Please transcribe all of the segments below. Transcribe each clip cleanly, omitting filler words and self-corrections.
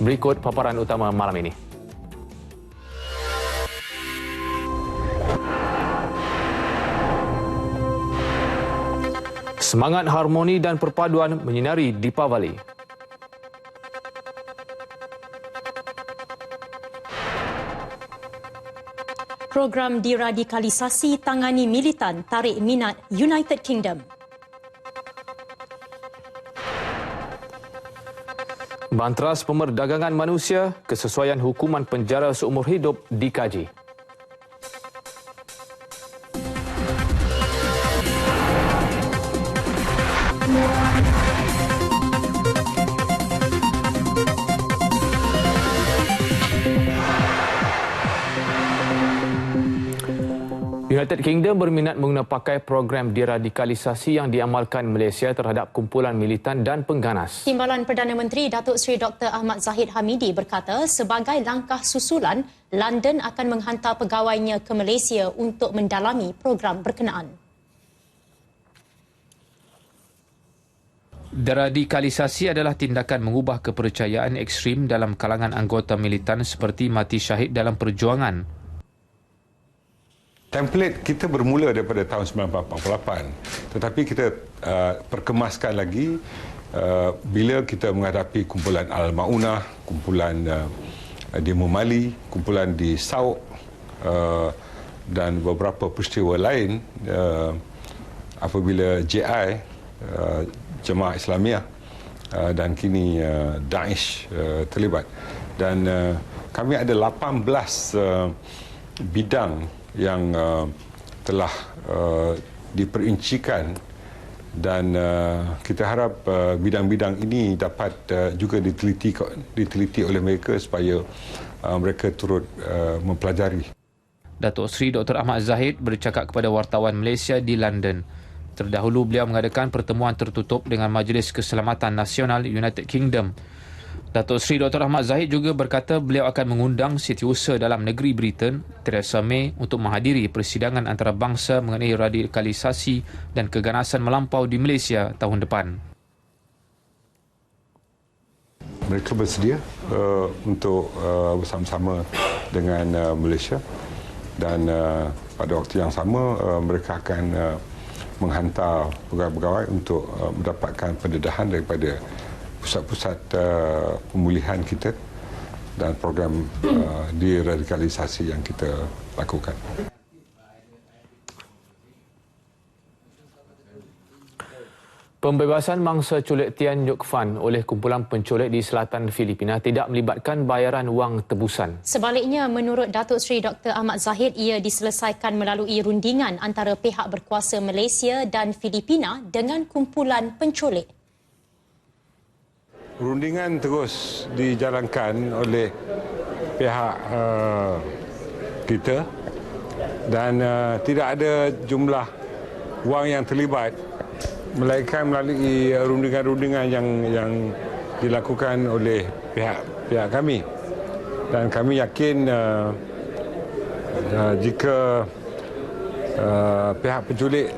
Berikut paparan utama malam ini. Semangat harmoni dan perpaduan menyinari Deepavali. Program diradikalisasi tangani militan tarik minat United Kingdom. Banteras Pemerdagangan Manusia, kesesuaian hukuman penjara seumur hidup dikaji. United Kingdom berminat menggunakan pakai program deradikalisasi yang diamalkan Malaysia terhadap kumpulan militan dan pengganas. Timbalan Perdana Menteri Datuk Seri Dr. Ahmad Zahid Hamidi berkata sebagai langkah susulan, London akan menghantar pegawainya ke Malaysia untuk mendalami program berkenaan. Deradikalisasi adalah tindakan mengubah kepercayaan ekstrim dalam kalangan anggota militan seperti mati syahid dalam perjuangan. Template kita bermula daripada tahun 1948, tetapi kita perkemaskan lagi bila kita menghadapi kumpulan Al-Maunah, kumpulan demo Mali, kumpulan di Sauk dan beberapa peristiwa lain apabila JI, Jemaah Islamiah dan kini Daesh terlibat. Dan kami ada 18 bidang yang telah diperincikan dan kita harap bidang-bidang ini dapat juga diteliti oleh mereka supaya mereka turut mempelajari. Datuk Seri Dr. Ahmad Zahid bercakap kepada wartawan Malaysia di London. Terdahulu beliau mengadakan pertemuan tertutup dengan Majlis Keselamatan Nasional United Kingdom. Datuk Seri Dr. Ahmad Zahid juga berkata beliau akan mengundang Setiausaha Dalam Negeri Britain, Theresa May, untuk menghadiri persidangan antarabangsa mengenai radikalisasi dan keganasan melampau di Malaysia tahun depan. Mereka bersedia untuk bersama-sama dengan Malaysia dan pada waktu yang sama mereka akan menghantar pegawai-pegawai untuk mendapatkan pendedahan daripada pusat-pusat pemulihan kita dan program deradikalisasi yang kita lakukan. Pembebasan mangsa culik Tian Nyook Fan oleh kumpulan penculik di selatan Filipina tidak melibatkan bayaran wang tebusan. Sebaliknya, menurut Datuk Seri Dr. Ahmad Zahid, ia diselesaikan melalui rundingan antara pihak berkuasa Malaysia dan Filipina dengan kumpulan penculik. Rundingan terus dijalankan oleh pihak kita dan tidak ada jumlah wang yang terlibat, melainkan melalui rundingan-rundingan yang dilakukan oleh pihak kami. Dan kami yakin jika pihak penculik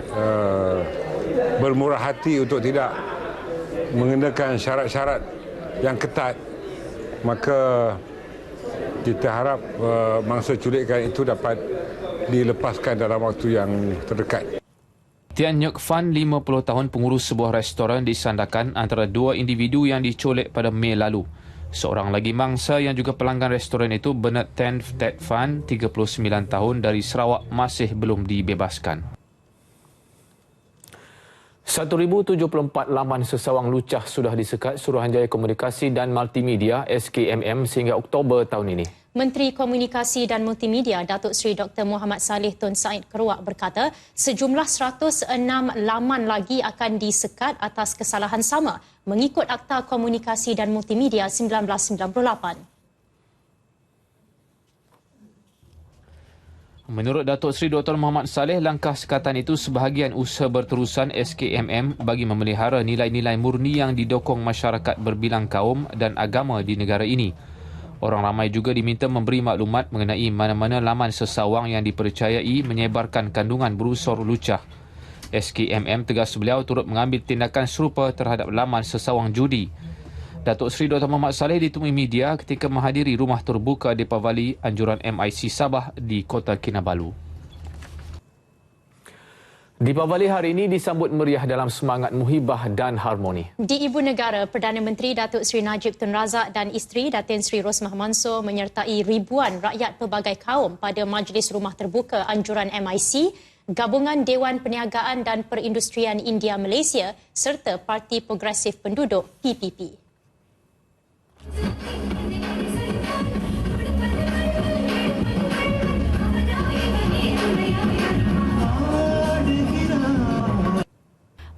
bermurah hati untuk tidak mengenakan syarat-syarat yang ketat, maka kita harap mangsa culikan itu dapat dilepaskan dalam waktu yang terdekat. Tian Nyook Fan, 50 tahun, pengurus sebuah restoran di Sandakan, antara dua individu yang diculik pada Mei lalu. Seorang lagi mangsa yang juga pelanggan restoran itu, Bernard Tan Tet Fan, 39 tahun, dari Sarawak, masih belum dibebaskan. 1074 laman sesawang lucah sudah disekat Suruhanjaya Komunikasi dan Multimedia SKMM sehingga Oktober tahun ini. Menteri Komunikasi dan Multimedia Datuk Seri Dr. Muhammad Saleh Tun Said Keruak berkata sejumlah 106 laman lagi akan disekat atas kesalahan sama mengikut Akta Komunikasi dan Multimedia 1998. Menurut Datuk Seri Dr. Muhammad Saleh, langkah sekatan itu sebahagian usaha berterusan SKMM bagi memelihara nilai-nilai murni yang didokong masyarakat berbilang kaum dan agama di negara ini. Orang ramai juga diminta memberi maklumat mengenai mana-mana laman sesawang yang dipercayai menyebarkan kandungan berunsur lucah. SKMM tegas beliau turut mengambil tindakan serupa terhadap laman sesawang judi. Datuk Seri Dr. Mohamed Saleh ditemui media ketika menghadiri rumah terbuka Deepavali anjuran MIC Sabah di Kota Kinabalu. Deepavali hari ini disambut meriah dalam semangat muhibah dan harmoni. Di Ibu Negara, Perdana Menteri Datuk Seri Najib Tun Razak dan isteri Datin Seri Rosmah Mansor menyertai ribuan rakyat pelbagai kaum pada Majlis Rumah Terbuka Anjuran MIC, Gabungan Dewan Perniagaan dan Perindustrian India Malaysia serta Parti Progresif Penduduk PPP.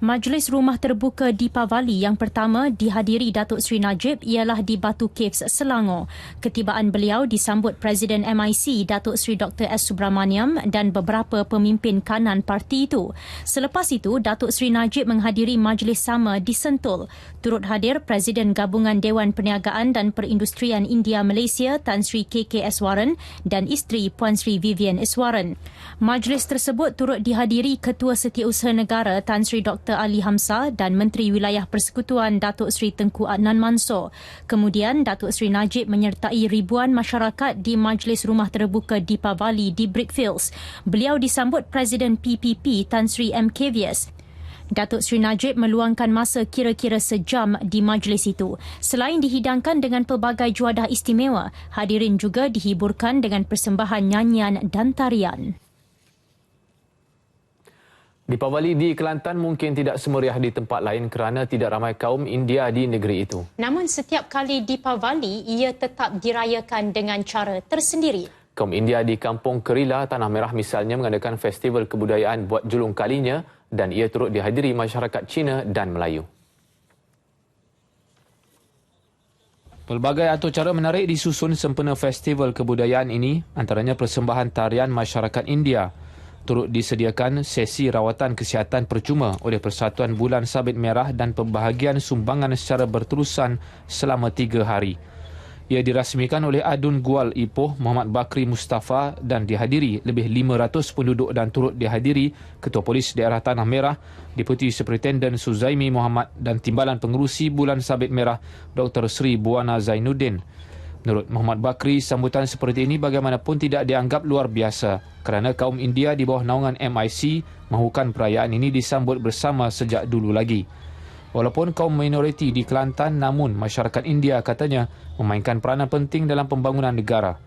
Majlis Rumah Terbuka Deepavali yang pertama dihadiri Datuk Seri Najib ialah di Batu Caves, Selangor. Ketibaan beliau disambut Presiden MIC Datuk Seri Dr. S. Subramaniam dan beberapa pemimpin kanan parti itu. Selepas itu, Datuk Seri Najib menghadiri majlis sama di Sentul. Turut hadir Presiden Gabungan Dewan Perniagaan dan Perindustrian India Malaysia Tan Sri KK Eswaran dan isteri Puan Sri Vivian Eswaran. Majlis tersebut turut dihadiri Ketua Setiausaha Negara Tan Sri Dr. Ali Hamzah dan Menteri Wilayah Persekutuan Datuk Seri Tengku Adnan Mansor. Kemudian Datuk Seri Najib menyertai ribuan masyarakat di Majlis Rumah Terbuka Deepavali di Brickfields. Beliau disambut Presiden PPP Tan Sri M. Kevias. Datuk Seri Najib meluangkan masa kira-kira sejam di majlis itu. Selain dihidangkan dengan pelbagai juadah istimewa, hadirin juga dihiburkan dengan persembahan nyanyian dan tarian. Deepavali di Kelantan mungkin tidak semeriah di tempat lain kerana tidak ramai kaum India di negeri itu. Namun setiap kali Deepavali, ia tetap dirayakan dengan cara tersendiri. Kaum India di Kampung Kerila, Tanah Merah misalnya mengadakan festival kebudayaan buat julung kalinya dan ia turut dihadiri masyarakat Cina dan Melayu. Pelbagai atur cara menarik disusun sempena festival kebudayaan ini, antaranya persembahan tarian masyarakat India. Turut disediakan sesi rawatan kesihatan percuma oleh Persatuan Bulan Sabit Merah dan pembahagian sumbangan secara berterusan selama 3 hari. Ia dirasmikan oleh Adun Gual Ipoh Muhammad Bakri Mustafa dan dihadiri lebih 500 penduduk dan turut dihadiri Ketua Polis Daerah Tanah Merah, Deputi Superintenden Suzaimi Muhammad dan Timbalan Pengerusi Bulan Sabit Merah Dr. Sri Buana Zainuddin. Menurut Muhammad Bakri, sambutan seperti ini bagaimanapun tidak dianggap luar biasa kerana kaum India di bawah naungan MIC mahukan perayaan ini disambut bersama sejak dulu lagi. Walaupun kaum minoriti di Kelantan, namun masyarakat India katanya memainkan peranan penting dalam pembangunan negara.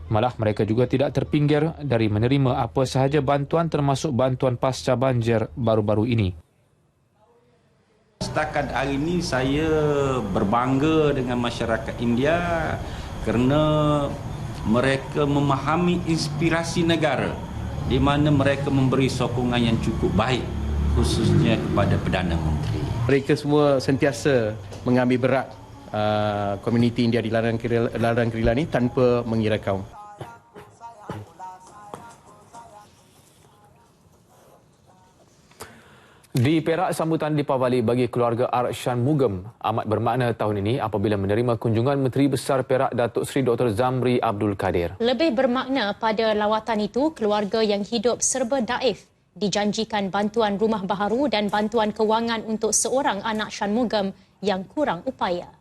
Malah mereka juga tidak terpinggir dari menerima apa sahaja bantuan termasuk bantuan pasca banjir baru-baru ini. Setakat hari ini saya berbangga dengan masyarakat India kerana mereka memahami inspirasi negara di mana mereka memberi sokongan yang cukup baik khususnya kepada Perdana Menteri. Mereka semua sentiasa mengambil berat komuniti India di Ladang Kerila ini tanpa mengira kaum. Di Perak, sambutan Deepavali bagi keluarga Shanmugam amat bermakna tahun ini apabila menerima kunjungan Menteri Besar Perak Datuk Seri Dr. Zamri Abdul Kadir. Lebih bermakna pada lawatan itu, keluarga yang hidup serba daif dijanjikan bantuan rumah baharu dan bantuan kewangan untuk seorang anak Shanmugam yang kurang upaya.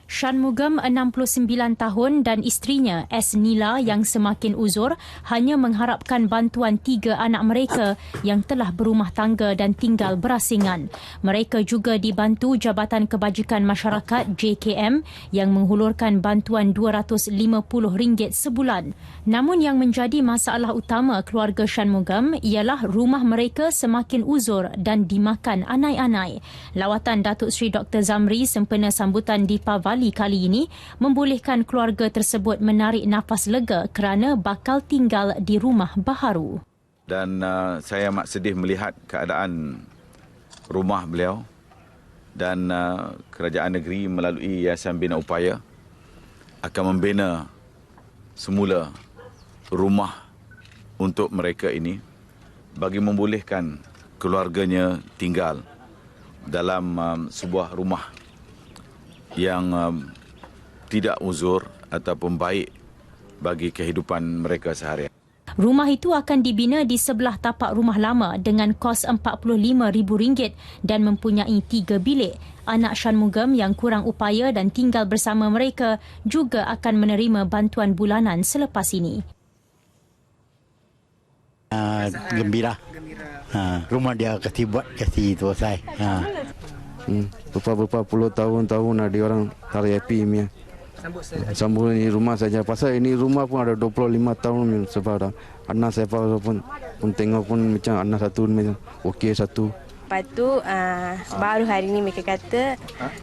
Shanmugam 69 tahun dan isterinya S. Nila yang semakin uzur hanya mengharapkan bantuan 3 anak mereka yang telah berumah tangga dan tinggal berasingan. Mereka juga dibantu Jabatan Kebajikan Masyarakat JKM yang menghulurkan bantuan RM250 sebulan. Namun yang menjadi masalah utama keluarga Shanmugam ialah rumah mereka semakin uzur dan dimakan anai-anai. Lawatan Datuk Seri Dr. Zamri sempena sambutan Deepavali kali ini membolehkan keluarga tersebut menarik nafas lega kerana bakal tinggal di rumah baharu. Dan saya amat sedih melihat keadaan rumah beliau dan kerajaan negeri melalui Yayasan Bina Upaya akan membina semula rumah untuk mereka ini bagi membolehkan keluarganya tinggal dalam sebuah rumah yang tidak uzur ataupun baik bagi kehidupan mereka seharian. Rumah itu akan dibina di sebelah tapak rumah lama dengan kos RM45,000 dan mempunyai 3 bilik. Anak Shanmugam yang kurang upaya dan tinggal bersama mereka juga akan menerima bantuan bulanan selepas ini. Gembira. Rumah dia kasih tu saya. Beberapa puluh tahun ada orang tarik api ni. Sambung ini rumah saja. Pasal ini rumah pun ada 25 tahun sebab anak saya pun tengok pun macam anak satu macam okey satu. Lepas tu baru hari ni mereka kata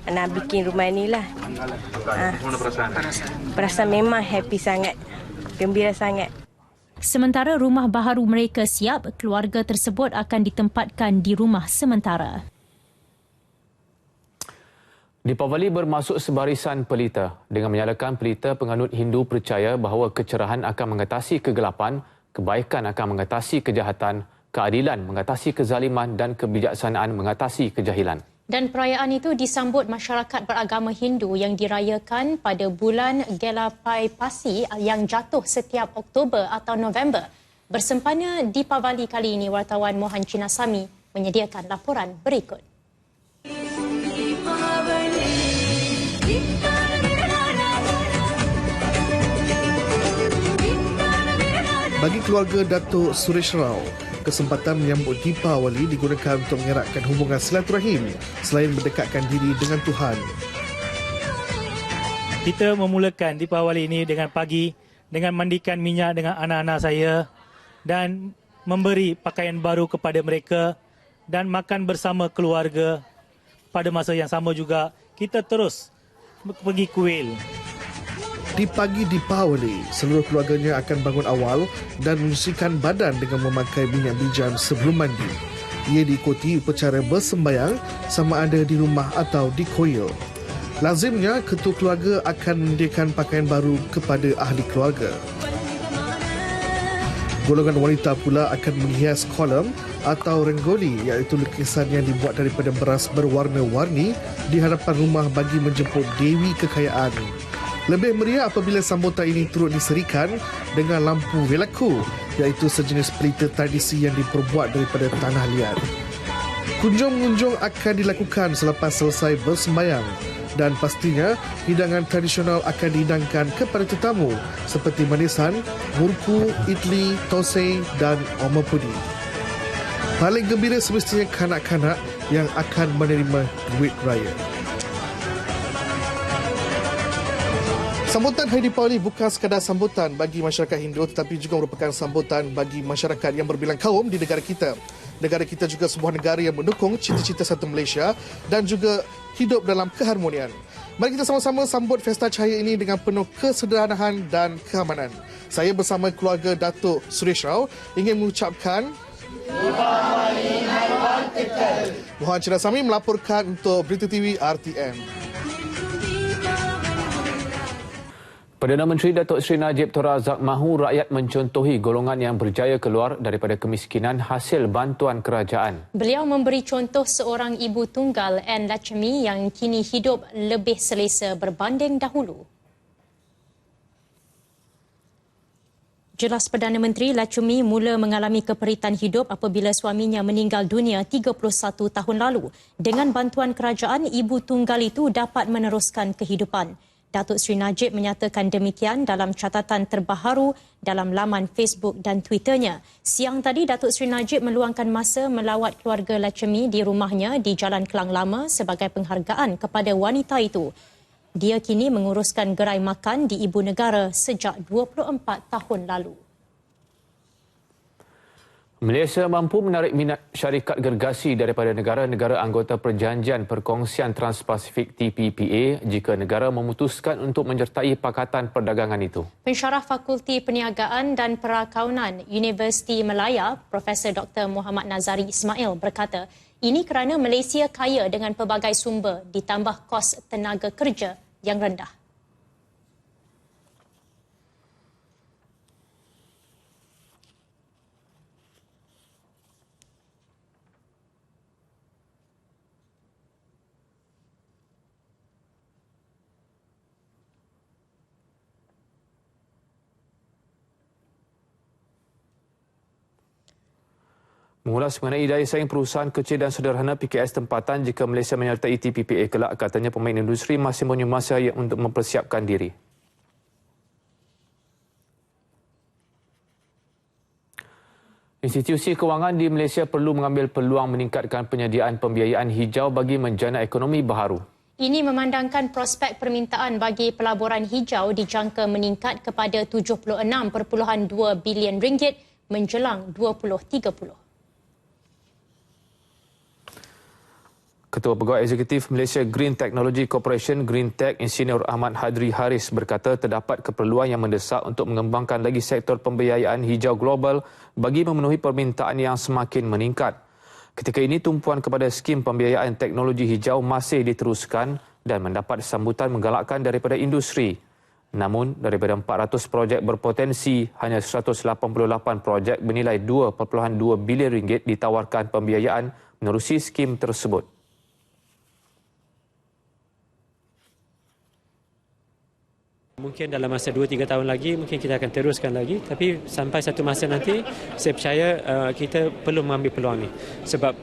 nak bikin rumah ni lah. Mana perasaan? Perasaan memang happy sangat, gembira sangat. Sementara rumah baharu mereka siap, keluarga tersebut akan ditempatkan di rumah sementara. Deepavali bermasuk sebarisan pelita. Dengan menyalakan pelita, penganut Hindu percaya bahawa kecerahan akan mengatasi kegelapan, kebaikan akan mengatasi kejahatan, keadilan mengatasi kezaliman dan kebijaksanaan mengatasi kejahilan. Dan perayaan itu disambut masyarakat beragama Hindu yang dirayakan pada bulan Gelapai Pasi yang jatuh setiap Oktober atau November. Bersempena Deepavali kali ini, wartawan Mohan Chinasamy menyediakan laporan berikut. Bagi keluarga Datuk Suresh Rao, kesempatan menyambut Deepavali digunakan untuk mengeratkan hubungan silaturahim selain mendekatkan diri dengan Tuhan. Kita memulakan Deepavali ini dengan pagi dengan mandikan minyak dengan anak-anak saya dan memberi pakaian baru kepada mereka dan makan bersama keluarga. Pada masa yang sama juga kita terus pergi kuil. Di pagi Deepavali, seluruh keluarganya akan bangun awal dan menyucikan badan dengan memakai minyak bijan sebelum mandi. Ia diikuti upacara bersembayang sama ada di rumah atau di kuil. Lazimnya, ketua keluarga akan menyediakan pakaian baru kepada ahli keluarga. Golongan wanita pula akan menghias kolam atau rengoli, iaitu lukisan yang dibuat daripada beras berwarna-warni di hadapan rumah bagi menjemput Dewi Kekayaan. Lebih meriah apabila sambutan ini turut diserikan dengan lampu velaku, iaitu sejenis pelita tradisi yang diperbuat daripada tanah liat. Kunjung-kunjung akan dilakukan selepas selesai bersembayang dan pastinya hidangan tradisional akan dihidangkan kepada tetamu seperti manisan, murku, idli, tosai dan oma pudi. Paling gembira semestinya kanak-kanak yang akan menerima duit raya. Sambutan Hari Deepavali bukan sekadar sambutan bagi masyarakat Hindu tetapi juga merupakan sambutan bagi masyarakat yang berbilang kaum di negara kita. Negara kita juga sebuah negara yang mendukung cita-cita satu Malaysia dan juga hidup dalam keharmonian. Mari kita sama-sama sambut Pesta Cahaya ini dengan penuh kesederhanaan dan keamanan. Saya bersama keluarga Datuk Suresh Rao ingin mengucapkan Deepavali Haiwan Kekal. Mohan Chinasamy melaporkan untuk Berita TV RTM. Perdana Menteri Datuk Seri Najib Tun Razak mahu rakyat mencontohi golongan yang berjaya keluar daripada kemiskinan hasil bantuan kerajaan. Beliau memberi contoh seorang ibu tunggal Anne Lachmi yang kini hidup lebih selesa berbanding dahulu. Jelas Perdana Menteri, Lachmi mula mengalami keperitan hidup apabila suaminya meninggal dunia 31 tahun lalu. Dengan bantuan kerajaan, ibu tunggal itu dapat meneruskan kehidupan. Datuk Seri Najib menyatakan demikian dalam catatan terbaharu dalam laman Facebook dan Twitternya. Siang tadi, Datuk Seri Najib meluangkan masa melawat keluarga Lachmi di rumahnya di Jalan Kelang Lama sebagai penghargaan kepada wanita itu. Dia kini menguruskan gerai makan di Ibu Negara sejak 24 tahun lalu. Malaysia mampu menarik minat syarikat gergasi daripada negara-negara anggota Perjanjian Perkongsian Trans-Pasifik TPPA jika negara memutuskan untuk menyertai Pakatan Perdagangan itu. Pensyarah Fakulti Perniagaan dan Perakaunan Universiti Malaya, Profesor Dr. Muhammad Nazari Ismail berkata, ini kerana Malaysia kaya dengan pelbagai sumber ditambah kos tenaga kerja yang rendah. Mengulas mengenai daya saing perusahaan kecil dan sederhana PKS tempatan jika Malaysia menyertai TPPA kelak, katanya pemain industri masih punya masa untuk mempersiapkan diri. Institusi kewangan di Malaysia perlu mengambil peluang meningkatkan penyediaan pembiayaan hijau bagi menjana ekonomi baharu. Ini memandangkan prospek permintaan bagi pelaburan hijau dijangka meningkat kepada 76.2 bilion ringgit menjelang 2030. Ketua Pegawai Eksekutif Malaysia Green Technology Corporation GreenTech Insinyur Ahmad Hadri Haris berkata terdapat keperluan yang mendesak untuk mengembangkan lagi sektor pembiayaan hijau global bagi memenuhi permintaan yang semakin meningkat. Ketika ini tumpuan kepada skim pembiayaan teknologi hijau masih diteruskan dan mendapat sambutan menggalakkan daripada industri. Namun daripada 400 projek berpotensi, hanya 188 projek bernilai 2.2 bilion ringgit ditawarkan pembiayaan menerusi skim tersebut. Mungkin dalam masa 2-3 tahun lagi, mungkin kita akan teruskan lagi. Tapi sampai satu masa nanti, saya percaya kita perlu mengambil peluang ini. Sebab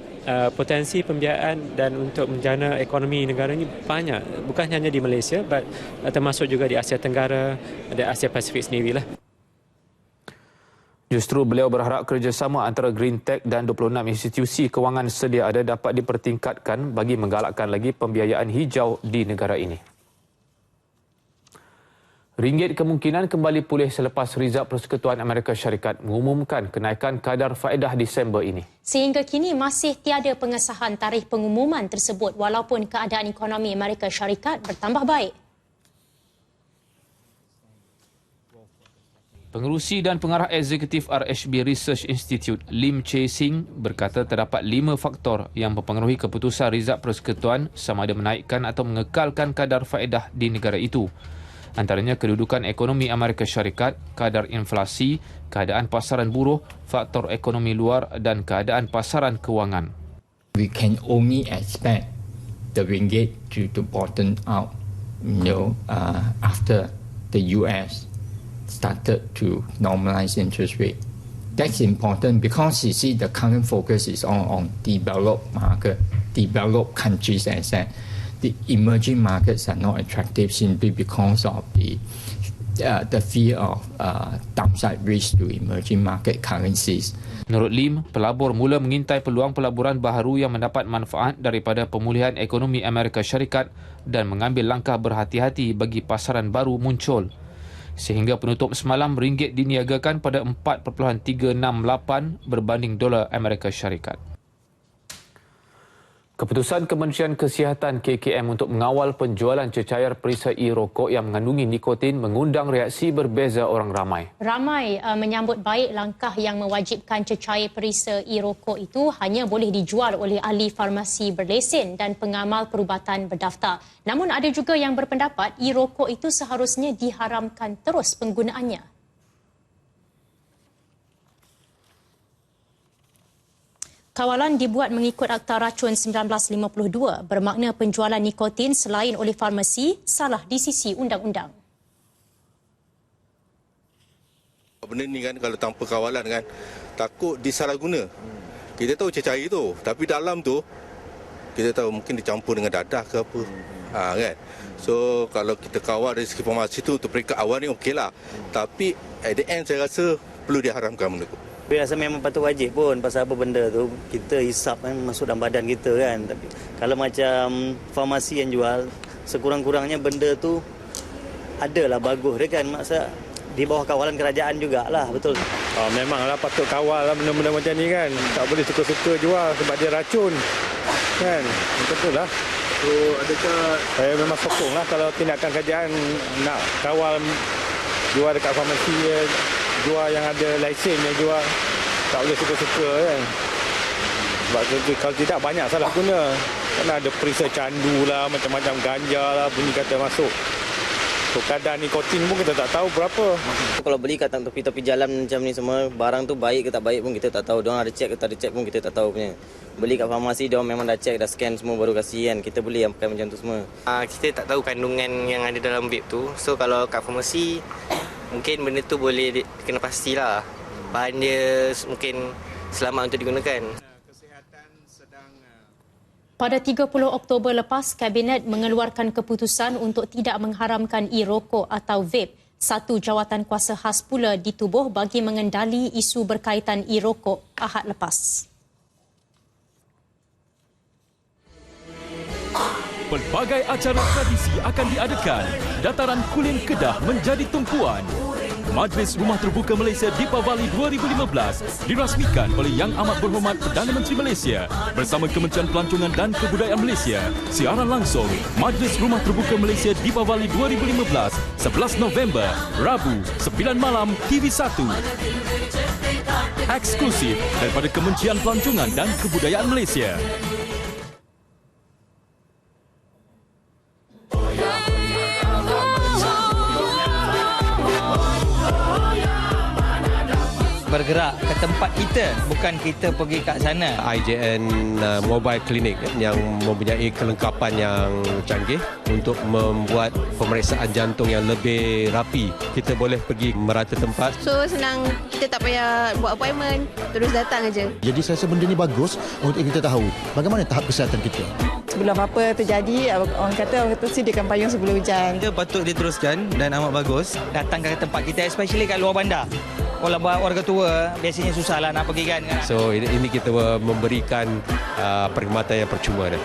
potensi pembiayaan dan untuk menjana ekonomi negara ini banyak. Bukan hanya di Malaysia, termasuk juga di Asia Tenggara, di Asia Pasifik sendirilah. Justru beliau berharap kerjasama antara GreenTech dan 26 institusi kewangan sedia ada dapat dipertingkatkan bagi menggalakkan lagi pembiayaan hijau di negara ini. Ringgit kemungkinan kembali pulih selepas Rizab Persekutuan Amerika Syarikat mengumumkan kenaikan kadar faedah Disember ini. Sehingga kini masih tiada pengesahan tarikh pengumuman tersebut walaupun keadaan ekonomi Amerika Syarikat bertambah baik. Pengerusi dan pengarah eksekutif RHB Research Institute Lim Che Sing berkata terdapat 5 faktor yang mempengaruhi keputusan Rizab Persekutuan sama ada menaikkan atau mengekalkan kadar faedah di negara itu. Antaranya kedudukan ekonomi Amerika Syarikat, kadar inflasi, keadaan pasaran buruh, faktor ekonomi luar dan keadaan pasaran kewangan. We can only expect the ringgit to bottom out, after the US started to normalize interest rate. That's important because you see the current focus is on developed market, developed countries as that. The emerging markets are not attractive simply because of the fear of downside risk to emerging market currencies. Menurut Lim, pelabur mula mengintai peluang pelaburan baharu yang mendapat manfaat daripada pemulihan ekonomi Amerika Syarikat dan mengambil langkah berhati-hati bagi pasaran baru muncul. Sehingga penutup semalam, ringgit diniagakan pada 4.368 berbanding dolar Amerika Syarikat. Keputusan Kementerian Kesihatan KKM untuk mengawal penjualan cecair perisa e-rokok yang mengandungi nikotin mengundang reaksi berbeza orang ramai. Ramai menyambut baik langkah yang mewajibkan cecair perisa e-rokok itu hanya boleh dijual oleh ahli farmasi berlesen dan pengamal perubatan berdaftar. Namun ada juga yang berpendapat e-rokok itu seharusnya diharamkan terus penggunaannya. Kawalan dibuat mengikut Akta Racun 1952 bermakna penjualan nikotin selain oleh farmasi salah di sisi undang-undang. Benda ni kan kalau tanpa kawalan kan takut disalahguna. Kita tahu cecair tu, tapi dalam tu kita tahu mungkin dicampur dengan dadah ke apa. Kan. So kalau kita kawal dari segi farmasi tu untuk peringkat awal ni okeylah. Tapi at the end saya rasa perlu diharamkan benda tu. Saya rasa memang patut wajib pun pasal apa benda tu kita hisap kan masuk dalam badan kita kan. Tapi kalau macam farmasi yang jual sekurang-kurangnya benda tu adalah bagus dia kan, maksud di bawah kawalan kerajaan jugalah, betul. Memanglah patut kawal lah benda-benda macam ni kan. Tak boleh suka-suka jual sebab dia racun kan. Betul lah. So adakah saya memang sokong lah kalau tindakan kerajaan nak kawal jual dekat farmasi, jual yang ada lesen yang jual, tak boleh suka-suka kan. Sebab kalau tidak banyak salah guna. Kan ada perisa candu lah, macam-macam ganja lah bunyi kata masuk. So kadar nikotin pun kita tak tahu berapa. Kalau beli kat tepi-tepi jalan macam ni semua, barang tu baik ke tak baik pun kita tak tahu. Diorang ada cek ke tak ada cek pun kita tak tahu punya. Beli kat farmasi diorang memang dah cek, dah scan semua baru kasih kan. Kita beli yang pakai macam tu semua. Kita tak tahu kandungan yang ada dalam vape tu. So kalau kat farmasi mungkin benda tu boleh kena pastilah. Bahan dia mungkin selamat untuk digunakan. Pada 30 Oktober lepas, Kabinet mengeluarkan keputusan untuk tidak mengharamkan e-rokok atau vape. Satu jawatan kuasa khas pula ditubuh bagi mengendali isu berkaitan e-rokok Ahad lepas. Pelbagai acara tradisi akan diadakan. Dataran Kulin Kedah menjadi tumpuan. Majlis Rumah Terbuka Malaysia Deepavali 2015 dirasmikan oleh Yang Amat Berhormat Perdana Menteri Malaysia bersama Kementerian Pelancongan dan Kebudayaan Malaysia. Siaran langsung Majlis Rumah Terbuka Malaysia Deepavali 2015 11 November, Rabu, 9 malam, TV1. Eksklusif daripada Kementerian Pelancongan dan Kebudayaan Malaysia. Bergerak ke tempat kita, bukan kita pergi kat sana. IJN Mobile Clinic yang mempunyai kelengkapan yang canggih untuk membuat pemeriksaan jantung yang lebih rapi. Kita boleh pergi merata tempat. So senang, kita tak payah buat appointment, terus datang aja. Jadi saya rasa benda ni bagus untuk kita tahu bagaimana tahap kesihatan kita. Sebelum apa terjadi, orang kata sediakan payung sebelum hujan. Kita patut diteruskan dan amat bagus. Datang ke tempat kita, especially kat luar bandar. Kalau warga tua biasanya susahlah nak pergi kan. So ini kita memberikan perkhidmatan yang percuma dah.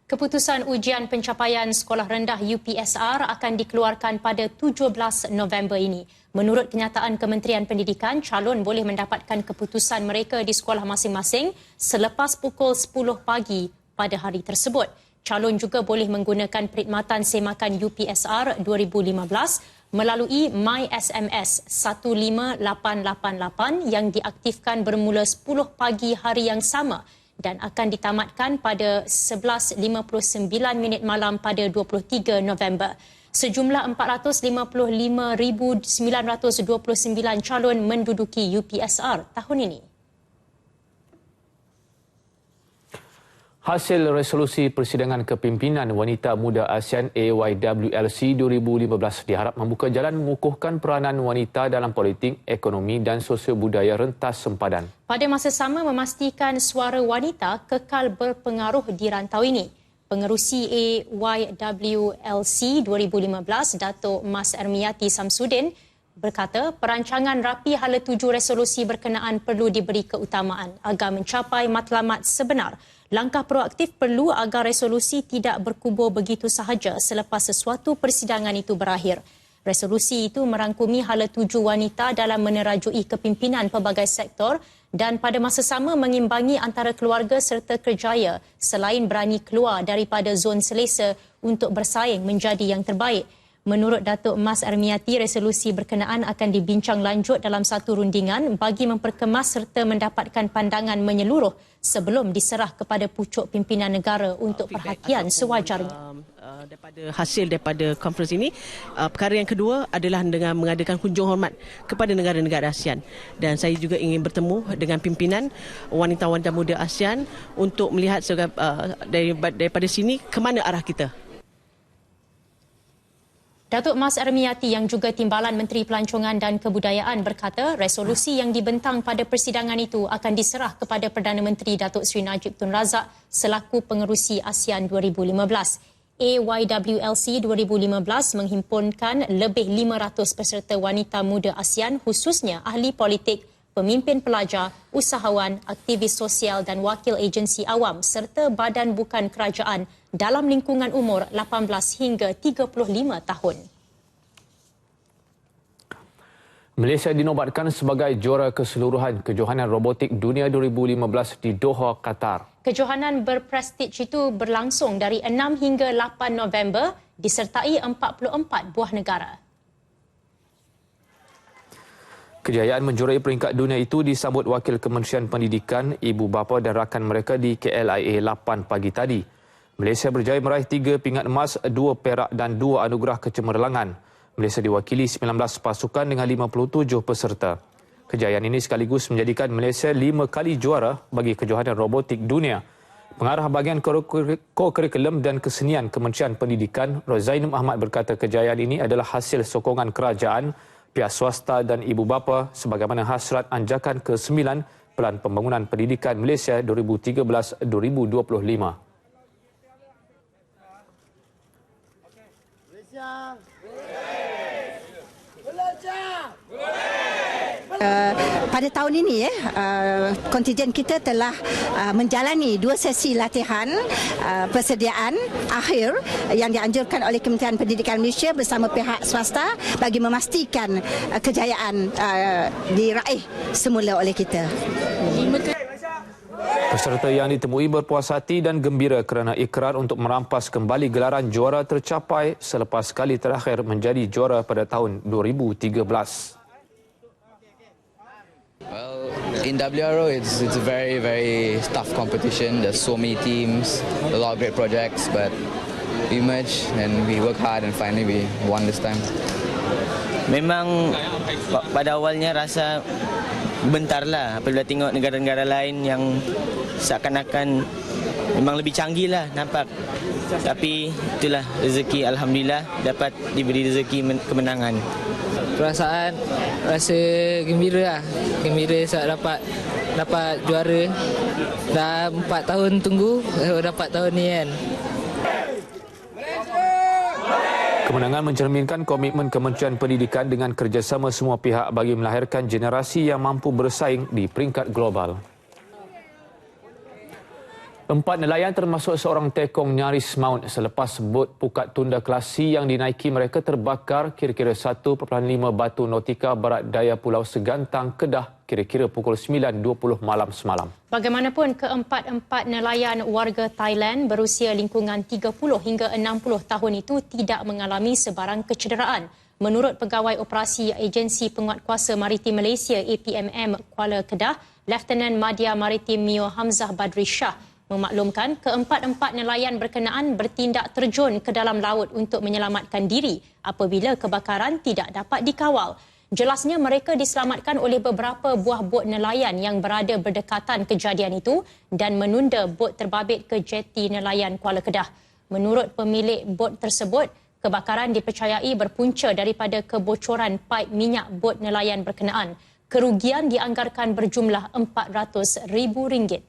Keputusan ujian pencapaian sekolah rendah UPSR akan dikeluarkan pada 17 November ini. Menurut kenyataan Kementerian Pendidikan, calon boleh mendapatkan keputusan mereka di sekolah masing-masing selepas pukul 10 pagi pada hari tersebut. Calon juga boleh menggunakan perkhidmatan semakan UPSR 2015 melalui MySMS 15888 yang diaktifkan bermula 10 pagi hari yang sama dan akan ditamatkan pada 11.59 malam pada 23 November. Sejumlah 455,929 calon menduduki UPSR tahun ini. Hasil resolusi Persidangan Kepimpinan Wanita Muda ASEAN AYWLC 2015 diharap membuka jalan mengukuhkan peranan wanita dalam politik, ekonomi dan sosio budaya rentas sempadan. Pada masa sama memastikan suara wanita kekal berpengaruh di rantau ini. Pengerusi AYWLC 2015, Datuk Mas Ermiati Samsudin, berkata perancangan rapi hala 7 resolusi berkenaan perlu diberi keutamaan agar mencapai matlamat sebenar. Langkah proaktif perlu agar resolusi tidak berkubur begitu sahaja selepas sesuatu persidangan itu berakhir. Resolusi itu merangkumi hala 7 wanita dalam menerajui kepimpinan pelbagai sektor dan pada masa sama mengimbangi antara keluarga serta kerjaya selain berani keluar daripada zon selesa untuk bersaing menjadi yang terbaik. Menurut Datuk Mas Armiati, resolusi berkenaan akan dibincang lanjut dalam satu rundingan bagi memperkemas serta mendapatkan pandangan menyeluruh sebelum diserah kepada pucuk pimpinan negara untuk perhatian sewajarnya. Daripada konferensi ini, perkara yang kedua adalah dengan mengadakan kunjung hormat kepada negara-negara ASEAN. Dan saya juga ingin bertemu dengan pimpinan wanita-wanita muda ASEAN untuk melihat daripada sini ke mana arah kita. Datuk Mas Ermiati yang juga Timbalan Menteri Pelancongan dan Kebudayaan berkata resolusi yang dibentang pada persidangan itu akan diserah kepada Perdana Menteri Datuk Seri Najib Tun Razak selaku pengerusi ASEAN 2015. AYWLC 2015 menghimpunkan lebih 500 peserta wanita muda ASEAN khususnya ahli politik, pemimpin pelajar, usahawan, aktivis sosial dan wakil agensi awam serta badan bukan kerajaan dalam lingkungan umur 18 hingga 35 tahun. Malaysia dinobatkan sebagai juara keseluruhan Kejohanan Robotik Dunia 2015 di Doha, Qatar. Kejohanan berprestij itu berlangsung dari 6 hingga 8 November disertai 44 buah negara. Kejayaan menjuarai peringkat dunia itu disambut Wakil Kementerian Pendidikan, ibu bapa dan rakan mereka di KLIA 8 pagi tadi. Malaysia berjaya meraih 3 pingat emas, 2 perak dan 2 anugerah kecemerlangan. Malaysia diwakili 19 pasukan dengan 57 peserta. Kejayaan ini sekaligus menjadikan Malaysia 5 kali juara bagi Kejohanan Robotik Dunia. Pengarah Bahagian Co-Kurikulum dan Kesenian Kementerian Pendidikan, Rozainum Ahmad berkata kejayaan ini adalah hasil sokongan kerajaan, pihak swasta dan ibu bapa sebagaimana hasrat anjakan ke-9 Pelan Pembangunan Pendidikan Malaysia 2013-2025. Pada tahun ini kontijen kita telah menjalani 2 sesi latihan persediaan akhir yang dianjurkan oleh Kementerian Pendidikan Malaysia bersama pihak swasta bagi memastikan kejayaan diraih semula oleh kita. Peserta yang ditemui berpuas hati dan gembira kerana ikrar untuk merampas kembali gelaran juara tercapai selepas kali terakhir menjadi juara pada tahun 2013. Well, in WRO, it's a very tough competition. There's so many teams, a lot of great projects, but we merged and we work hard and finally we won this time. Memang pada awalnya rasa bentar lah apabila tengok negara-negara lain yang seakan-akan memang lebih canggih lah nampak. Tapi itulah rezeki, alhamdulillah dapat diberi rezeki kemenangan. Perasaan rasa gembira lah. Gembira sebab dapat juara. Dah 4 tahun tunggu, dapat tahun ni kan. Kemenangan mencerminkan komitmen Kementerian Pendidikan dengan kerjasama semua pihak bagi melahirkan generasi yang mampu bersaing di peringkat global. 4 nelayan termasuk seorang tekong nyaris maut selepas bot pukat tunda Kelasi yang dinaiki mereka terbakar kira-kira 1.5 batu nautika barat daya Pulau Segantang, Kedah kira-kira pukul 9.20 malam semalam. Bagaimanapun, keempat-empat nelayan warga Thailand berusia lingkungan 30 hingga 60 tahun itu tidak mengalami sebarang kecederaan. Menurut Pegawai Operasi Agensi Penguatkuasa Maritim Malaysia APMM Kuala Kedah, Lieutenant Madya Maritim Mio Hamzah Badri Shah memaklumkan keempat-empat nelayan berkenaan bertindak terjun ke dalam laut untuk menyelamatkan diri apabila kebakaran tidak dapat dikawal. Jelasnya mereka diselamatkan oleh beberapa buah bot nelayan yang berada berdekatan kejadian itu dan menunda bot terbabit ke jeti nelayan Kuala Kedah. Menurut pemilik bot tersebut, kebakaran dipercayai berpunca daripada kebocoran paip minyak bot nelayan berkenaan. Kerugian dianggarkan berjumlah RM400,000.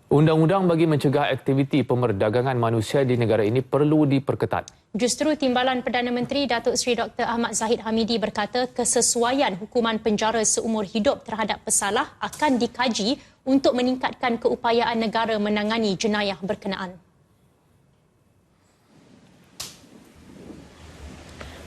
Undang-undang bagi mencegah aktiviti pemerdagangan manusia di negara ini perlu diperketat. Justru Timbalan Perdana Menteri Datuk Seri Dr. Ahmad Zahid Hamidi berkata kesesuaian hukuman penjara seumur hidup terhadap pesalah akan dikaji untuk meningkatkan keupayaan negara menangani jenayah berkenaan.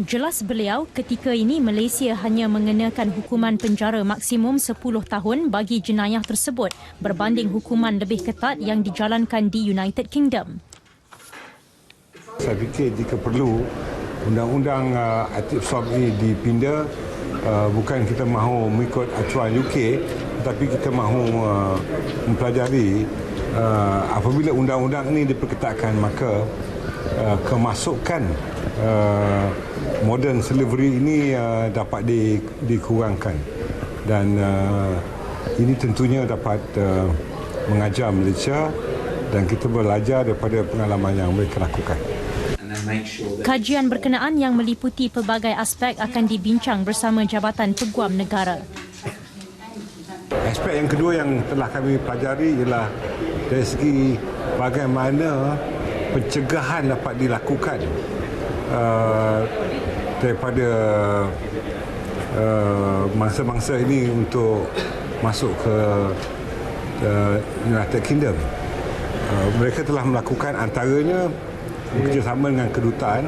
Jelas beliau, ketika ini Malaysia hanya mengenakan hukuman penjara maksimum 10 tahun bagi jenayah tersebut berbanding hukuman lebih ketat yang dijalankan di United Kingdom. Saya fikir jika perlu undang-undang aktif swab ini dipindah, bukan kita mahu mengikut acuan UK, tetapi kita mahu mempelajari apabila undang-undang ini diperketatkan maka kemasukan modern slavery ini dapat dikurangkan dan ini tentunya dapat mengajar Malaysia dan kita belajar daripada pengalaman yang mereka lakukan. Kajian berkenaan yang meliputi pelbagai aspek akan dibincang bersama Jabatan Peguam Negara. Aspek yang kedua yang telah kami pelajari ialah dari segi bagaimana pencegahan dapat dilakukan daripada mangsa-mangsa ini untuk masuk ke United Kingdom. Mereka telah melakukan antaranya bekerjasama dengan kedutaan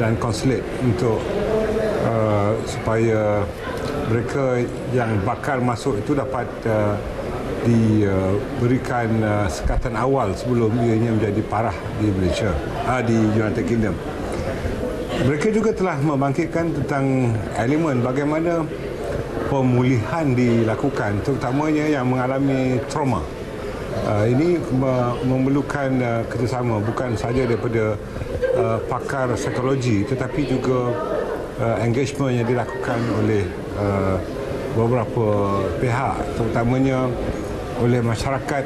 dan konsulat untuk supaya mereka yang bakal masuk itu dapat diberikan sekatan awal sebelum ianya menjadi parah di Malaysia, di United Kingdom. Mereka juga telah membangkitkan tentang elemen bagaimana pemulihan dilakukan, terutamanya yang mengalami trauma. Ini memerlukan kerjasama bukan sahaja daripada pakar psikologi tetapi juga engagement yang dilakukan oleh beberapa pihak, terutamanya oleh masyarakat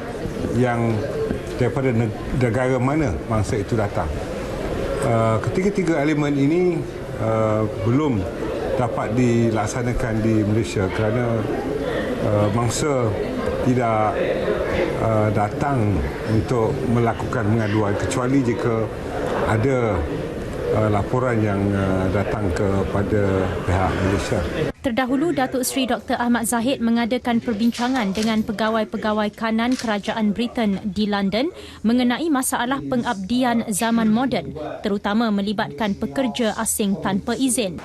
yang daripada negara mana bangsa itu datang. Ketiga-tiga elemen ini belum dapat dilaksanakan di Malaysia kerana bangsa tidak datang untuk melakukan pengaduan kecuali jika ada laporan yang datang kepada pihak Malaysia. Terdahulu, Datuk Seri Dr. Ahmad Zahid mengadakan perbincangan dengan pegawai-pegawai kanan Kerajaan Britain di London mengenai masalah pengabdian zaman moden, terutama melibatkan pekerja asing tanpa izin.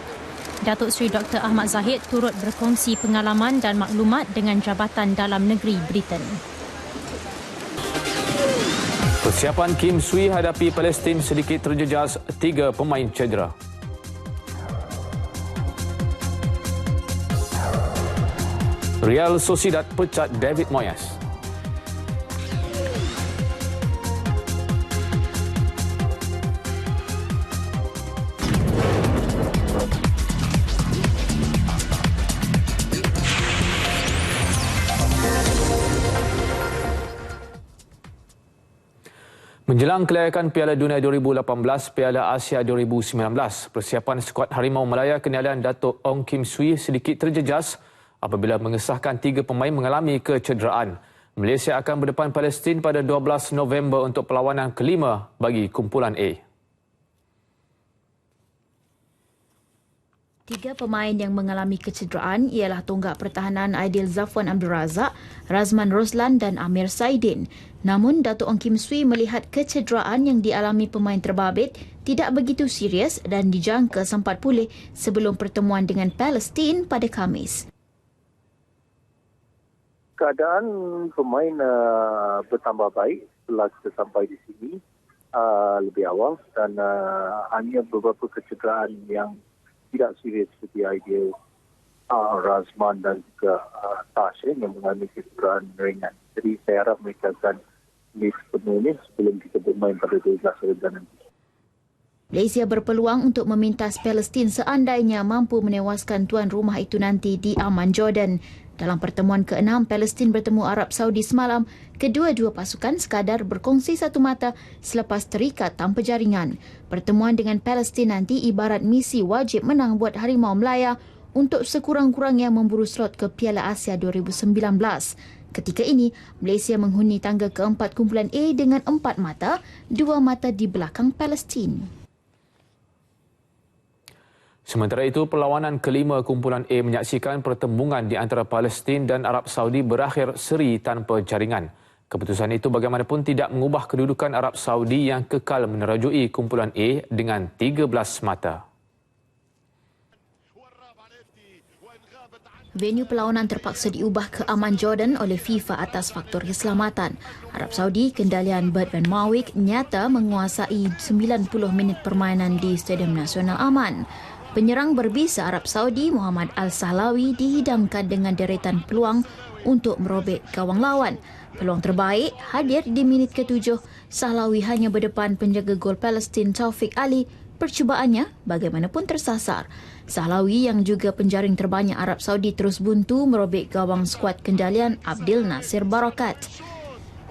Datuk Seri Dr. Ahmad Zahid turut berkongsi pengalaman dan maklumat dengan Jabatan Dalam Negeri Britain. Persiapan Kim Sui hadapi Palestin sedikit terjejas, 3 pemain cedera. Real Sociedad pecat David Moyes. Menjelang kelayakan Piala Dunia 2018, Piala Asia 2019, persiapan skuad Harimau Malaya Kenyalan Datuk Ong Kim Sui sedikit terjejas apabila mengesahkan 3 pemain mengalami kecederaan. Malaysia akan berdepan Palestin pada 12 November untuk perlawanan kelima bagi kumpulan A. 3 pemain yang mengalami kecederaan ialah tonggak pertahanan Aidil Zafwan Abdul Razak, Razman Roslan dan Amir Saidin. Namun, Datuk Ong Kim Sui melihat kecederaan yang dialami pemain terbabit tidak begitu serius dan dijangka sempat pulih sebelum pertemuan dengan Palestin pada Khamis. Keadaan pemain bertambah baik setelah kita sampai di sini lebih awal dan hanya beberapa kecederaan yang tidak serius seperti Aidil, Razman dan juga Tash yang mengalami kecederaan ringan. Jadi saya harap mereka akan sepenuhnya sebelum kita bermain pada 12 Ramadan nanti. Malaysia berpeluang untuk memintas Palestin seandainya mampu menewaskan tuan rumah itu nanti di Amman, Jordan. Dalam pertemuan ke-6 Palestin bertemu Arab Saudi semalam, kedua-dua pasukan sekadar berkongsi satu mata selepas terikat tanpa jaringan. Pertemuan dengan Palestin nanti ibarat misi wajib menang buat Harimau Melaya untuk sekurang-kurangnya memburu slot ke Piala Asia 2019. Ketika ini, Malaysia menghuni tangga keempat kumpulan A dengan 4 mata, 2 mata di belakang Palestin. Sementara itu, perlawanan kelima kumpulan A menyaksikan pertembungan di antara Palestin dan Arab Saudi berakhir seri tanpa jaringan. Keputusan itu bagaimanapun tidak mengubah kedudukan Arab Saudi yang kekal menerajui kumpulan A dengan 13 mata. Venue perlawanan terpaksa diubah ke Amman, Jordan oleh FIFA atas faktor keselamatan. Arab Saudi, kendalian Bert van Marwijk, nyata menguasai 90 minit permainan di Stadium Nasional Amman. Penyerang berbisa Arab Saudi, Muhammad Al-Sahlawi, dihidangkan dengan deretan peluang untuk merobek gawang lawan. Peluang terbaik hadir di minit ke-7. Sahlawi hanya berdepan penjaga gol Palestin Taufik Ali. Percubaannya bagaimanapun tersasar. Sahlawi yang juga penjaring terbanyak Arab Saudi terus buntu merobek gawang skuad kendalian Abdil Nasir Barakat.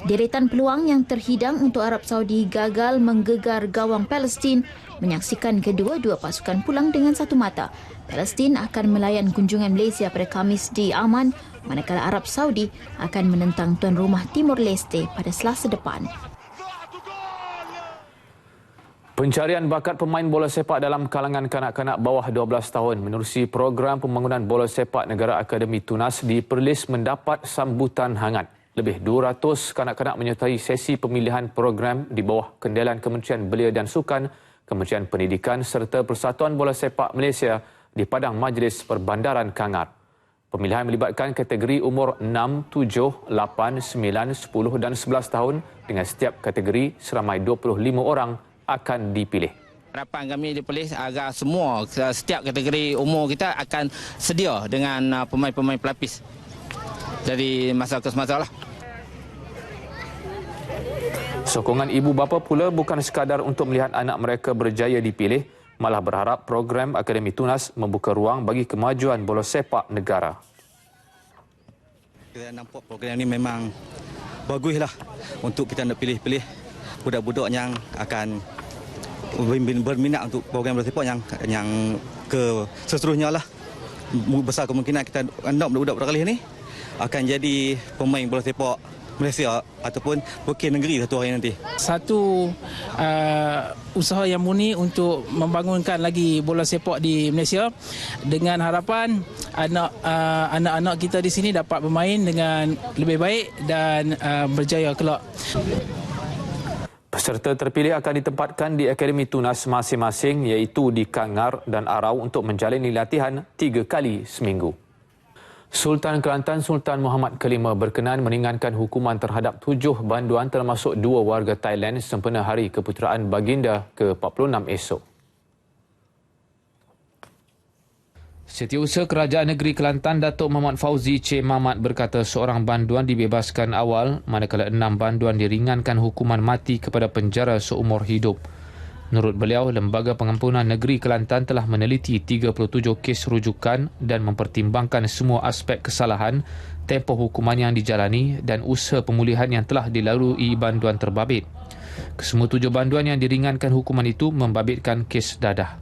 Deretan peluang yang terhidang untuk Arab Saudi gagal menggegar gawang Palestin, menyaksikan kedua-dua pasukan pulang dengan satu mata. Palestin akan melayan kunjungan Malaysia pada Khamis di Amman, manakala Arab Saudi akan menentang tuan rumah Timor Leste pada Selasa depan. Pencarian bakat pemain bola sepak dalam kalangan kanak-kanak bawah 12 tahun menerusi program pembangunan bola sepak Negara Akademi Tunas di Perlis mendapat sambutan hangat. Lebih 200 kanak-kanak menyertai sesi pemilihan program di bawah kendalian Kementerian Belia dan Sukan, Kementerian Pendidikan serta Persatuan Bola Sepak Malaysia di Padang Majlis Perbandaran Kangar. Pemilihan melibatkan kategori umur 6, 7, 8, 9, 10 dan 11 tahun dengan setiap kategori seramai 25 orang akan dipilih. Harapan kami di Perlis agar semua setiap kategori umur kita akan sedia dengan pemain-pemain pelapis dari masa ke semasa lah. Sokongan ibu bapa pula bukan sekadar untuk melihat anak mereka berjaya dipilih, malah berharap program Akademi Tunas membuka ruang bagi kemajuan bola sepak negara. Kita nampak program ini memang baguslah untuk kita nak pilih-pilih budak-budak yang akan berminat untuk program bola sepak yang ke seterusnya lah. Besar kemungkinan kita nak budak-budak kali ini akan jadi pemain bola sepak Malaysia ataupun wakil negeri satu hari nanti. Satu usaha yang murni untuk membangunkan lagi bola sepak di Malaysia dengan harapan anak-anak kita di sini dapat bermain dengan lebih baik dan berjaya kelak. Peserta terpilih akan ditempatkan di Akademi Tunas masing-masing iaitu di Kangar dan Arau untuk menjalani latihan 3 kali seminggu. Sultan Kelantan Sultan Muhammad Kelima berkenan meringankan hukuman terhadap 7 banduan termasuk 2 warga Thailand sempena Hari Keputeraan Baginda ke-46 esok. Setiausaha Kerajaan Negeri Kelantan Datuk Muhammad Fauzi C. Mamat berkata seorang banduan dibebaskan awal manakala 6 banduan diringankan hukuman mati kepada penjara seumur hidup. Menurut beliau, Lembaga Pengampunan Negeri Kelantan telah meneliti 37 kes rujukan dan mempertimbangkan semua aspek kesalahan, tempoh hukuman yang dijalani dan usaha pemulihan yang telah dilalui banduan terbabit. Kesemua 7 banduan yang diringankan hukuman itu membabitkan kes dadah.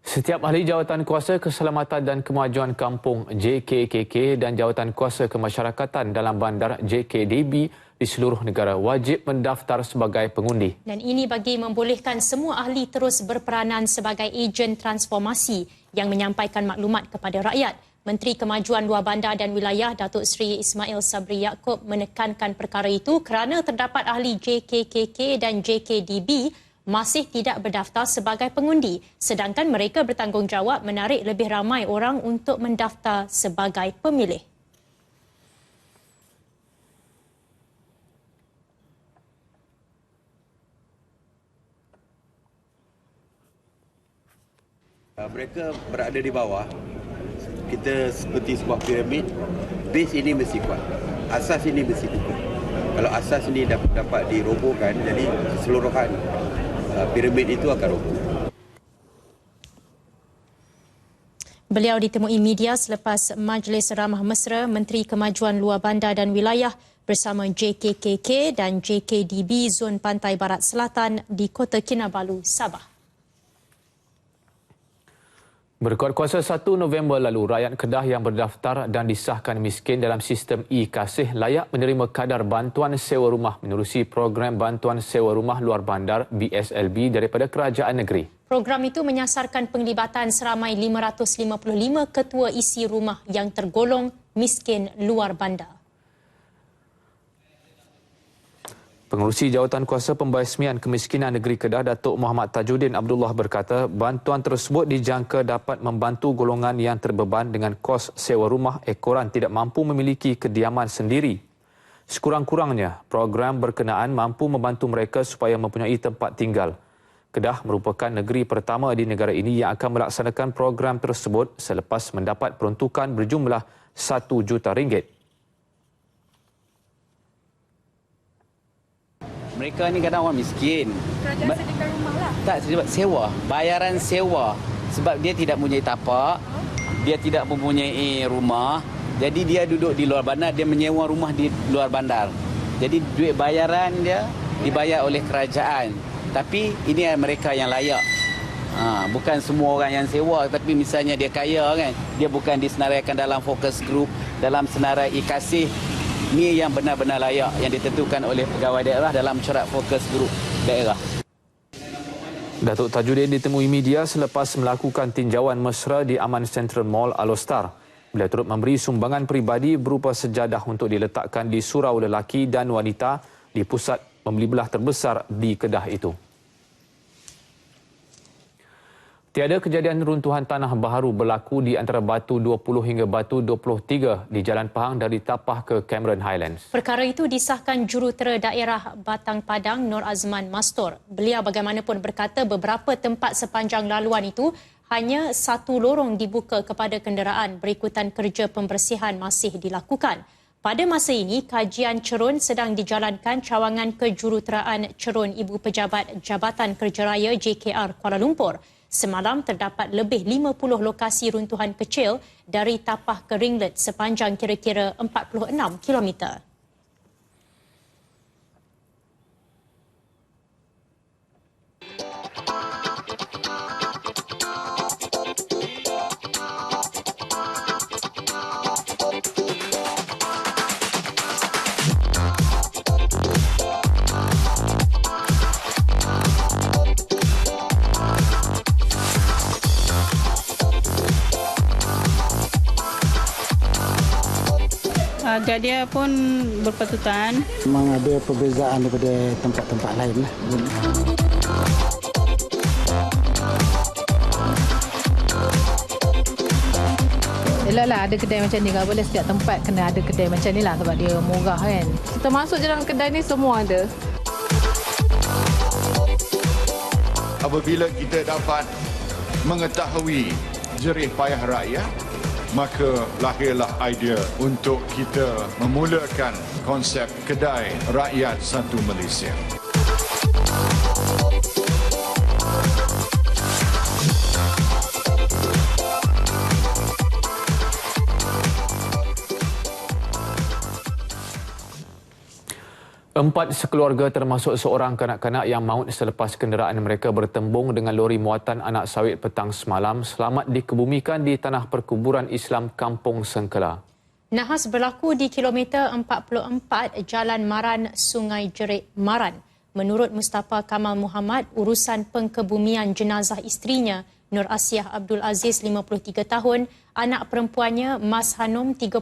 Setiap ahli Jawatan Kuasa Keselamatan dan Kemajuan Kampung JKKK dan Jawatan Kuasa Kemasyarakatan dalam Bandar JKDB di seluruh negara wajib mendaftar sebagai pengundi. Dan ini bagi membolehkan semua ahli terus berperanan sebagai ejen transformasi yang menyampaikan maklumat kepada rakyat. Menteri Kemajuan Luar Bandar dan Wilayah Datuk Seri Ismail Sabri Yaakob menekankan perkara itu kerana terdapat ahli JKKK dan JKDB masih tidak berdaftar sebagai pengundi, sedangkan mereka bertanggungjawab menarik lebih ramai orang untuk mendaftar sebagai pemilih. Mereka berada di bawah. Kita seperti sebuah piramid, base ini mesti kuat, asas ini mesti kuat. Kalau asas ini dapat dirobohkan, jadi keseluruhan piramid itu akan roboh. Beliau ditemui media selepas Majlis Ramah Mesra Menteri Kemajuan Luar Bandar dan Wilayah bersama JKKK dan JKDB Zon Pantai Barat Selatan di Kota Kinabalu, Sabah. Berkuat kuasa 1 November lalu, rakyat Kedah yang berdaftar dan disahkan miskin dalam sistem e-Kasih layak menerima kadar bantuan sewa rumah menerusi program Bantuan Sewa Rumah Luar Bandar BSLB daripada Kerajaan Negeri. Program itu menyasarkan penglibatan seramai 555 ketua isi rumah yang tergolong miskin luar bandar. Pengerusi Jawatan Kuasa Pembasmian Kemiskinan Negeri Kedah, Datuk Muhammad Tajuddin Abdullah berkata, bantuan tersebut dijangka dapat membantu golongan yang terbeban dengan kos sewa rumah ekoran tidak mampu memiliki kediaman sendiri. Sekurang-kurangnya, program berkenaan mampu membantu mereka supaya mempunyai tempat tinggal. Kedah merupakan negeri pertama di negara ini yang akan melaksanakan program tersebut selepas mendapat peruntukan berjumlah RM1 juta. Mereka ni kadang orang miskin. Kerajaan sediakan rumah lah. Tak, sebab sewa. Bayaran sewa. Sebab dia tidak mempunyai tapak, dia tidak mempunyai rumah. Jadi dia duduk di luar bandar, dia menyewa rumah di luar bandar. Jadi duit bayaran dia dibayar oleh kerajaan. Tapi ini mereka yang layak. Bukan semua orang yang sewa, tapi misalnya dia kaya kan. Dia bukan disenaraikan dalam fokus group, dalam senarai e-Kasih. Ini yang benar-benar layak yang ditentukan oleh pegawai daerah dalam syarat fokus grup daerah. Datuk Tajuddin ditemui media selepas melakukan tinjauan mesra di Aman Central Mall Alostar. Beliau turut memberi sumbangan peribadi berupa sejadah untuk diletakkan di surau lelaki dan wanita di pusat pembeli belah terbesar di Kedah itu. Tiada kejadian runtuhan tanah baharu berlaku di antara batu 20 hingga batu 23 di Jalan Pahang dari Tapah ke Cameron Highlands. Perkara itu disahkan Jurutera Daerah Batang Padang Nur Azman Mastor. Beliau bagaimanapun berkata beberapa tempat sepanjang laluan itu hanya satu lorong dibuka kepada kenderaan berikutan kerja pembersihan masih dilakukan. Pada masa ini, kajian cerun sedang dijalankan cawangan kejuruteraan cerun Ibu Pejabat Jabatan Kerja Raya JKR Kuala Lumpur. Semalam terdapat lebih 50 lokasi runtuhan kecil dari tapah ke ringlet sepanjang kira-kira 46 kilometer. Harga dia pun berpatutan. Memang ada perbezaan daripada tempat-tempat lain lah. Yelah ada kedai macam ni, tak boleh setiap tempat kena ada kedai macam ni lah sebab dia murah kan. Kita masuk je dalam kedai ni semua ada. Apabila kita dapat mengetahui jerih payah rakyat, maka lahirlah idea untuk kita memulakan konsep kedai rakyat satu Malaysia. Empat sekeluarga termasuk seorang kanak-kanak yang maut selepas kenderaan mereka bertembung dengan lori muatan anak sawit petang semalam selamat dikebumikan di tanah perkuburan Islam Kampung Sengkela. Nahas berlaku di kilometer 44 Jalan Maran, Sungai Jerit, Maran. Menurut Mustafa Kamal Muhammad, urusan pengkebumian jenazah isterinya Nur Asiah Abdul Aziz 53 tahun, anak perempuannya Mas Hanum 31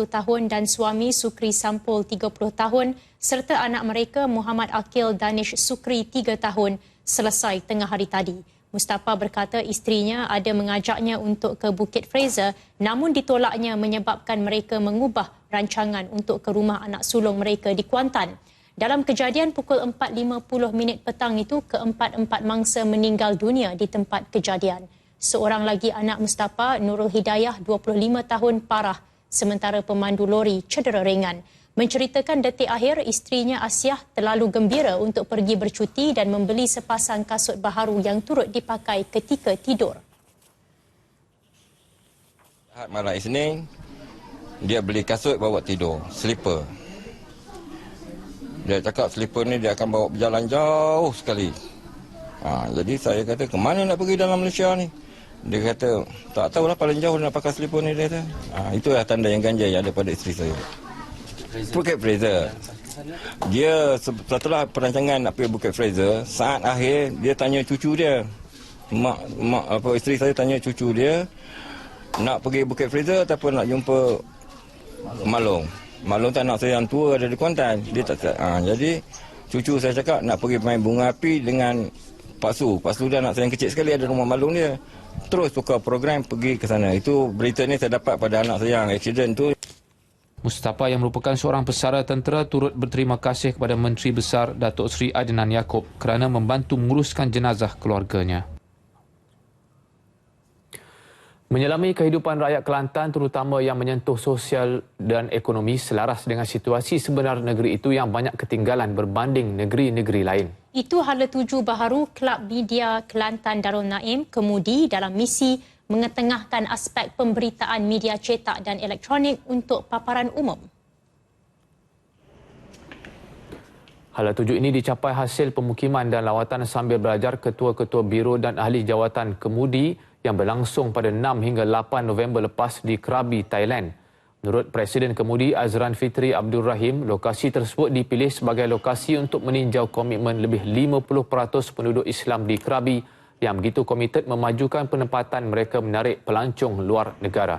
tahun dan suami Sukri Sampul 30 tahun serta anak mereka Muhammad Akil Danish Sukri 3 tahun selesai tengah hari tadi. Mustafa berkata isterinya ada mengajaknya untuk ke Bukit Fraser namun ditolaknya menyebabkan mereka mengubah rancangan untuk ke rumah anak sulung mereka di Kuantan. Dalam kejadian pukul 4.50 petang itu, keempat-empat mangsa meninggal dunia di tempat kejadian. Seorang lagi anak Mustafa, Nurul Hidayah, 25 tahun parah, sementara pemandu lori cedera ringan. Menceritakan detik akhir, isterinya Asiah terlalu gembira untuk pergi bercuti dan membeli sepasang kasut baharu yang turut dipakai ketika tidur. Malam Isnin, dia beli kasut bawa tidur, slipper. Dia cakap slipper ni dia akan bawa berjalan jauh sekali. Jadi saya kata, ke mana nak pergi dalam Malaysia ni? Dia kata, tak tahulah paling jauh nak pakai slipper ni. Dia kata. Itulah tanda yang ganjil yang ada pada isteri saya. Bukit Fraser. Dia setelah perancangan nak pergi Bukit Fraser, saat akhir dia tanya cucu dia. Isteri saya tanya cucu dia, nak pergi Bukit Fraser ataupun nak jumpa Malong. Malong tak nak saya yang tua ada di Kuantan. Dia tak. Jadi cucu saya cakap nak pergi main bunga api dengan Pak Su. Pak Su dia anak saya yang kecil sekali ada rumah Malong dia. Terus tukar program pergi ke sana. Itu berita ni saya dapat pada anak saya yang aksiden tu. Mustafa yang merupakan seorang pesara tentera turut berterima kasih kepada Menteri Besar Datuk Seri Adnan Yaakob kerana membantu menguruskan jenazah keluarganya. Menyelami kehidupan rakyat Kelantan terutama yang menyentuh sosial dan ekonomi selaras dengan situasi sebenar negeri itu yang banyak ketinggalan berbanding negeri-negeri lain. Itu hala tuju baharu Kelab Media Kelantan Darul Naim Kemudi dalam misi mengetengahkan aspek pemberitaan media cetak dan elektronik untuk paparan umum. Hala tuju ini dicapai hasil pemukiman dan lawatan sambil belajar ketua-ketua biro dan ahli jawatan Kemudi yang berlangsung pada 6 hingga 8 November lepas di Krabi, Thailand. Menurut Presiden Kemudi Azran Fitri Abdul Rahim, lokasi tersebut dipilih sebagai lokasi untuk meninjau komitmen lebih 50% penduduk Islam di Krabi yang begitu komited memajukan penempatan mereka menarik pelancong luar negara.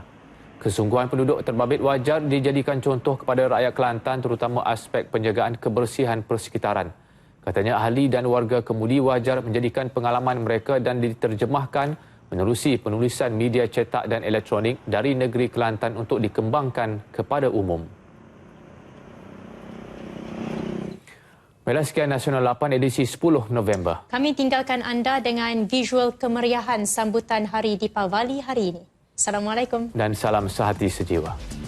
Kesungguhan penduduk terbabit wajar dijadikan contoh kepada rakyat Kelantan terutama aspek penjagaan kebersihan persekitaran. Katanya ahli dan warga Kemudi wajar menjadikan pengalaman mereka dan diterjemahkan menerusi penulisan media cetak dan elektronik dari negeri Kelantan untuk dikembangkan kepada umum. Baiklah, sekian Nasional 8 edisi 10 November. Kami tinggalkan anda dengan visual kemeriahan sambutan Hari Deepavali hari ini. Assalamualaikum. Dan salam sehati sejiwa.